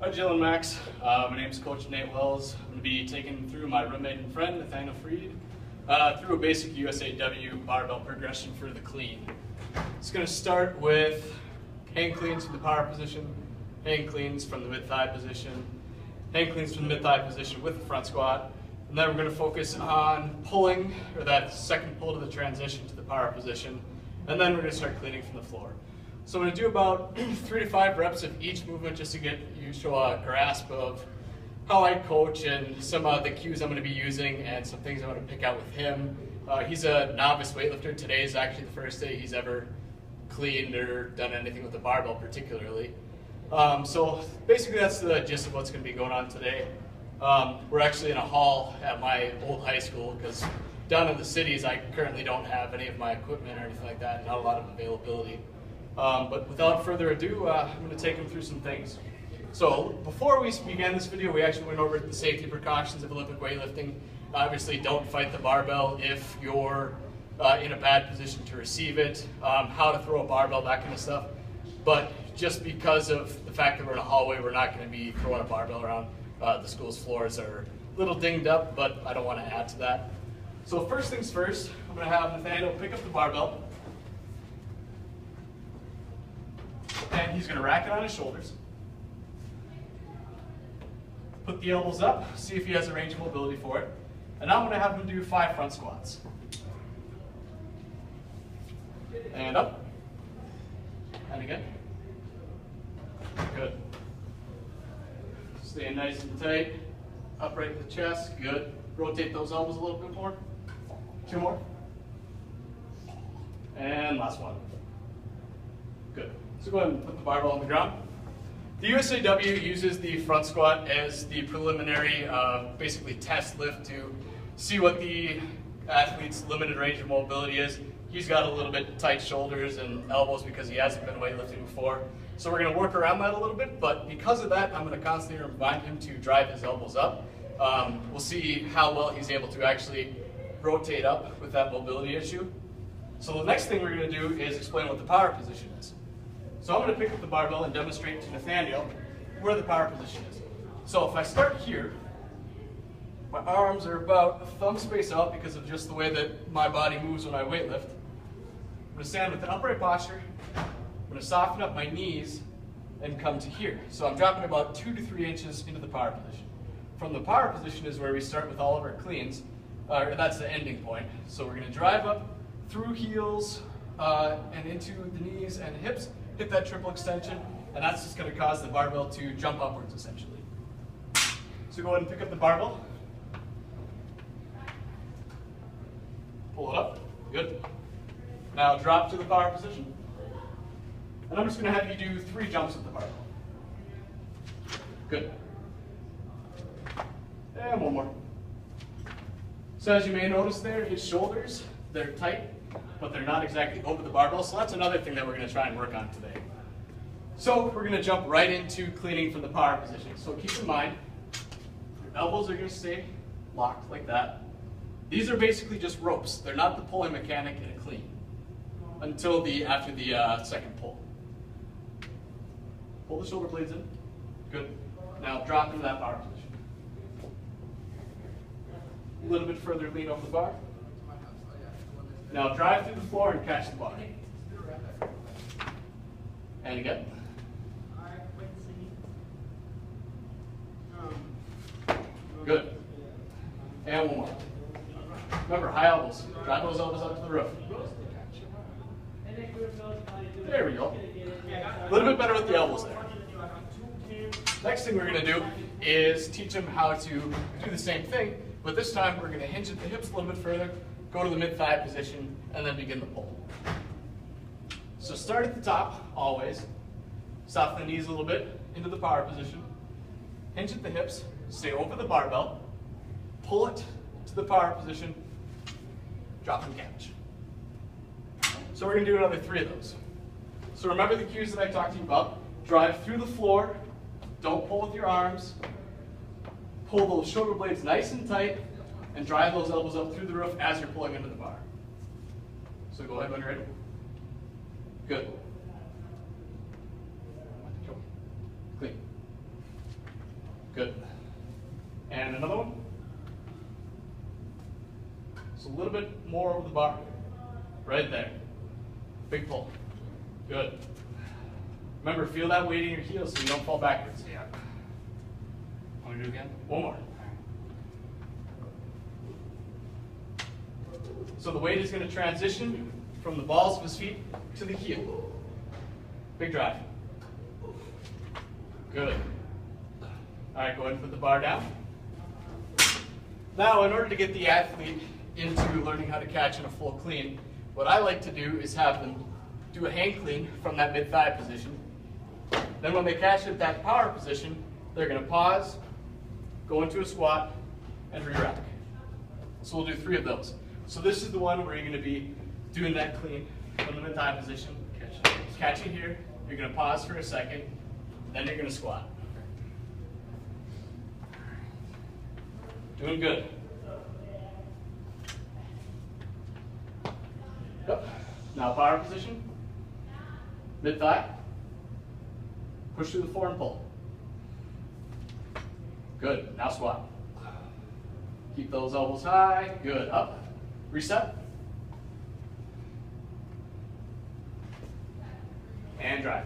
Hi Jill and Max, my name is Coach Nate Wells. I'm going to be taking through my roommate and friend Nathaniel through a basic USAW barbell progression for the clean. It's going to start with hang cleans from the power position, hang cleans from the mid-thigh position, hang cleans from the mid-thigh position with the front squat, and then we're going to focus on pulling, or that second pull to the transition to the power position, and then we're going to start cleaning from the floor. So I'm going to do about 3 to 5 reps of each movement just to get you to a grasp of how I coach and some of the cues I'm going to be using and some things I'm going to pick out with him. He's a novice weightlifter. Today is actually the first day he's ever cleaned or done anything with the barbell particularly. So basically that's the gist of what's going to be going on today. We're actually in a hall at my old high school because down in the cities I currently don't have any of my equipment or anything like that, not a lot of availability. But without further ado, I'm going to take him through some things. So before we began this video, we actually went over the safety precautions of Olympic weightlifting. Obviously, don't fight the barbell if you're in a bad position to receive it, how to throw a barbell, that kind of stuff. But just because of the fact that we're in a hallway, we're not going to be throwing a barbell around. The school's floors are a little dinged up, but I don't want to add to that. So first things first, I'm going to have Nathaniel pick up the barbell. And he's going to rack it on his shoulders. Put the elbows up, see if he has a range of mobility for it. And now I'm going to have him do 5 front squats. And up. And again. Good. Stay nice and tight. Upright the chest. Good. Rotate those elbows a little bit more. 2 more. And last one. Good. So go ahead and put the barbell on the ground. The USAW uses the front squat as the preliminary, basically test lift to see what the athlete's limited range of mobility is. He's got a little bit tight shoulders and elbows because he hasn't been weightlifting before. So we're going to work around that a little bit, but because of that, I'm going to constantly remind him to drive his elbows up. We'll see how well he's able to actually rotate up with that mobility issue. So the next thing we're going to do is explain what the power position is. So I'm going to pick up the barbell and demonstrate to Nathaniel where the power position is. So if I start here, my arms are about a thumb space out because of just the way that my body moves when I weightlift. I'm going to stand with an upright posture. I'm going to soften up my knees and come to here. So I'm dropping about 2 to 3 inches into the power position. From the power position is where we start with all of our cleans. That's the ending point. So we're going to drive up through heels and into the knees and hips. Hit that triple extension, and that's just going to cause the barbell to jump upwards essentially. So go ahead and pick up the barbell. Pull it up. Good. Now drop to the power position. And I'm just going to have you do 3 jumps with the barbell. Good. And 1 more. So as you may notice there, his shoulders, they're tight, but they're not exactly over the barbell, so that's another thing that we're going to try and work on today. So we're going to jump right into cleaning from the power position. So keep in mind, your elbows are going to stay locked like that. These are basically just ropes. They're not the pulling mechanic in a clean until after the second pull. Pull the shoulder blades in. Good. Now drop into that power position. A little bit further lean over the bar. Now drive through the floor and catch the bar. And again. Good. And 1 more. Remember, high elbows. Drive those elbows up to the roof. There we go. A little bit better with the elbows there. Next thing we're going to do is teach him how to do the same thing, but this time we're going to hinge at the hips a little bit further, go to the mid-thigh position, and then begin the pull. So start at the top, always. Soften the knees a little bit, into the power position. Hinge at the hips, stay over the barbell, pull it to the power position, drop and catch. So we're going to do another 3 of those. So remember the cues that I talked to you about. Drive through the floor, don't pull with your arms, pull those shoulder blades nice and tight, and drive those elbows up through the roof as you're pulling into the bar. So go ahead when you're ready. Good. Clean. Big pull. Good. Remember, feel that weight in your heels so you don't fall backwards. Yeah. Want to do it again? One more. So the weight is going to transition from the balls of his feet to the heel. Big drive. Good. All right, go ahead and put the bar down. Now, in order to get the athlete into learning how to catch in a full clean, what I like to do is have them do a hang clean from that mid-thigh position. Then when they catch at that power position, they're going to pause, go into a squat, and re-rack. So we'll do 3 of those. So this is the one where you're going to be doing that clean from the mid-thigh position. Catch it here. You're going to pause for a second. Then you're going to squat. Doing good. Yep. Now power position. Mid-thigh. Push through the floor and pull. Good. Now squat. Keep those elbows high. Good. Up. Reset. And drive.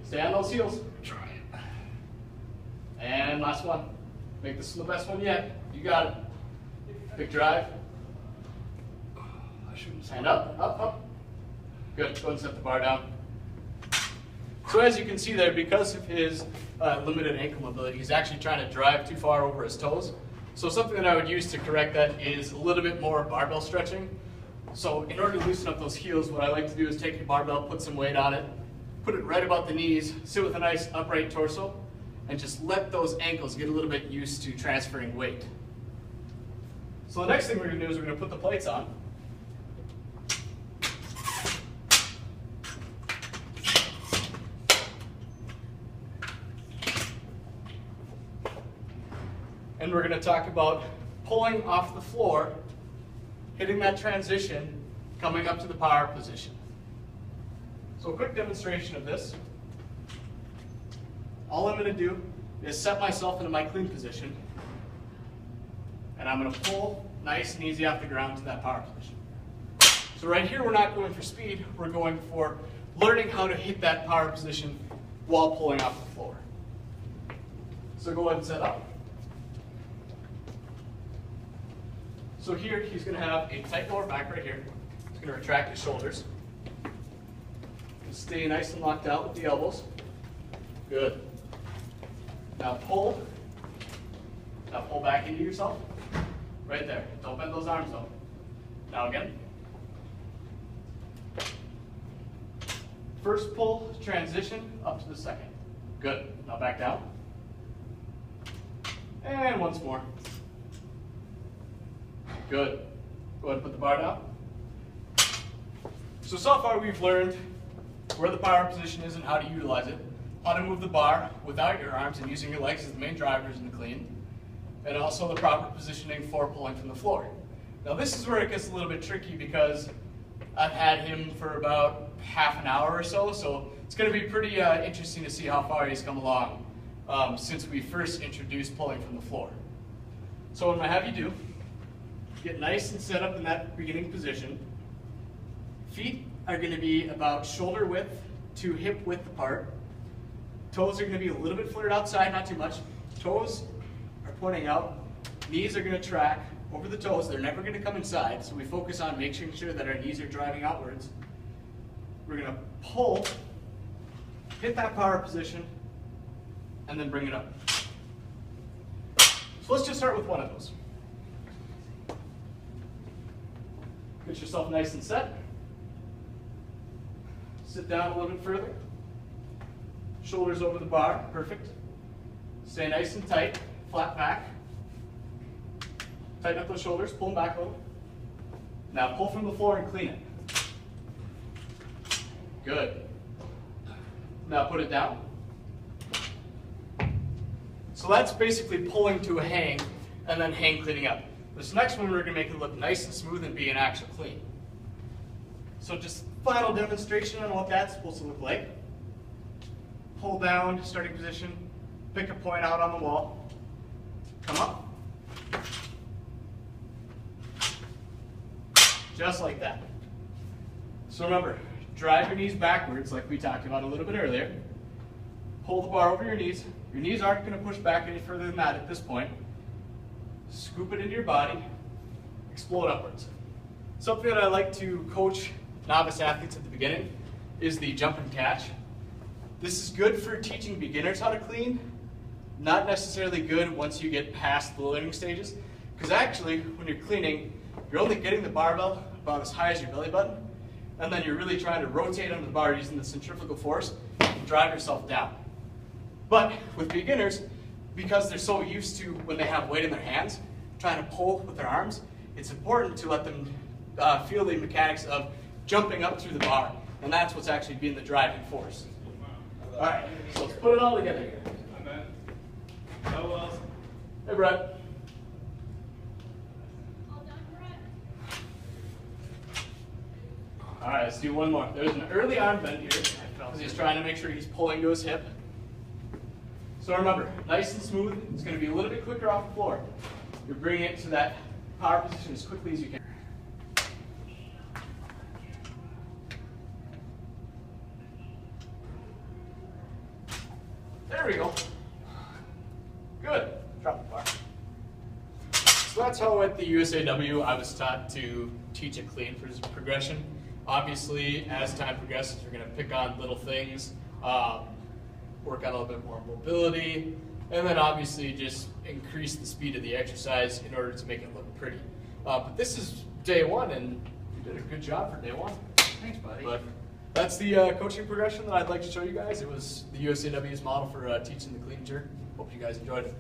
Stay on those heels. Try it. And last one. Make this the best one yet. You got it. Big drive. I shouldn't And up, up, up. Good. Go ahead and set the bar down. So as you can see there, because of his limited ankle mobility, he's actually trying to drive too far over his toes. So something that I would use to correct that is a little bit more barbell stretching. So in order to loosen up those heels, what I like to do is take your barbell, put some weight on it, put it right about the knees, sit with a nice upright torso, and just let those ankles get a little bit used to transferring weight. So the next thing we're going to do is we're going to put the plates on. And we're going to talk about pulling off the floor, hitting that transition, coming up to the power position. So a quick demonstration of this. All I'm going to do is set myself into my clean position, and I'm going to pull nice and easy off the ground to that power position. So right here we're not going for speed, we're going for learning how to hit that power position while pulling off the floor. So go ahead and set up. So here, he's going to have a tight lower back right here. He's going to retract his shoulders. Stay nice and locked out with the elbows. Good. Now pull. Now pull back into yourself. Right there. Don't bend those arms though. Now again. First pull, transition, up to the second. Good. Now back down. And once more. Good. Go ahead and put the bar down. So far we've learned where the power position is and how to utilize it, how to move the bar without your arms and using your legs as the main drivers in the clean, and also the proper positioning for pulling from the floor. Now this is where it gets a little bit tricky because I've had him for about half an hour or so, so it's going to be pretty interesting to see how far he's come along since we first introduced pulling from the floor. So what I'm going to have you do, get nice and set up in that beginning position. Feet are going to be about shoulder width to hip width apart. Toes are going to be a little bit flared outside, not too much. Toes are pointing out. Knees are going to track over the toes. They're never going to come inside, so we focus on making sure that our knees are driving outwards. We're going to pull, hit that power position, and then bring it up. So let's just start with one of those. Get yourself nice and set. Sit down a little bit further. Shoulders over the bar, perfect. Stay nice and tight, flat back. Tighten up those shoulders, pull them back a little. Now pull from the floor and clean it. Good. Now put it down. So that's basically pulling to a hang and then hang cleaning up. This next one we're going to make it look nice and smooth and be an actual clean. So just final demonstration on what that's supposed to look like. Pull down, starting position, pick a point out on the wall, come up. just like that. So remember, drive your knees backwards like we talked about a little bit earlier. Pull the bar over your knees. Your knees aren't going to push back any further than that at this point. Scoop it into your body, explode upwards. Something that I like to coach novice athletes at the beginning is the jump and catch. This is good for teaching beginners how to clean, not necessarily good once you get past the learning stages, because actually when you're cleaning, you're only getting the barbell about as high as your belly button, and then you're really trying to rotate under the bar using the centrifugal force and drive yourself down. But with beginners, because they're so used to when they have weight in their hands, trying to pull with their arms, it's important to let them feel the mechanics of jumping up through the bar, and that's what's actually being the driving force. All right, so let's put it all together here. Hey, Brett. All right, let's do one more. There's an early arm bend here, because he's trying to make sure he's pulling to his hip. So remember, nice and smooth. It's going to be a little bit quicker off the floor. You're bringing it to that power position as quickly as you can. There we go. Good. Drop the bar. So that's how at the USAW I was taught to teach a clean for progression. Obviously, as time progresses, you're going to pick on little things, work on a little bit more mobility, and then obviously just increase the speed of the exercise in order to make it look pretty. But this is day one, and you did a good job for day one. Thanks, buddy. But that's the coaching progression that I'd like to show you guys. It was the USAW's model for teaching the clean jerk. Hope you guys enjoyed it.